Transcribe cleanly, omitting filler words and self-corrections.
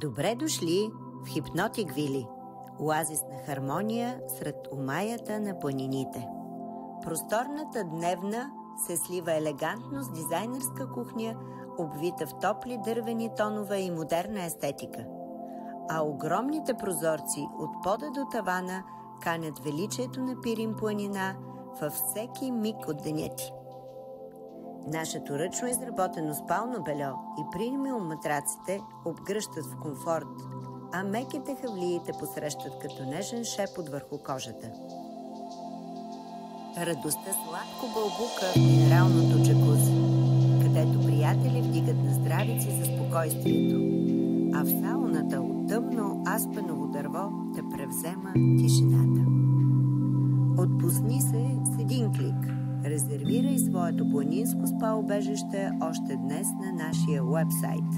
Добре дошли в Хипнотик Вили, оазис на хармония сред омаята на планините. Просторната дневна се слива елегантно с дизайнерска кухня, обвита в топли дървени тонове и модерна естетика. А огромните прозорци от пода до тавана канят величието на Пирин планина във всеки миг от деня ти. Нашето ръчно изработено спално бельо и премиум матраците обгръщат в комфорт, а меките хавлиите посрещат като нежен шепот върху кожата. Радостта сладко бълбука в минералното джакузи, където приятели вдигат на здравици за спокойствието, а в сауната от тъмно аспеново дърво те превзема тишината. Отпусни се с един клик. Резервирай своето планинско спа убежище още днес на нашия уебсайт.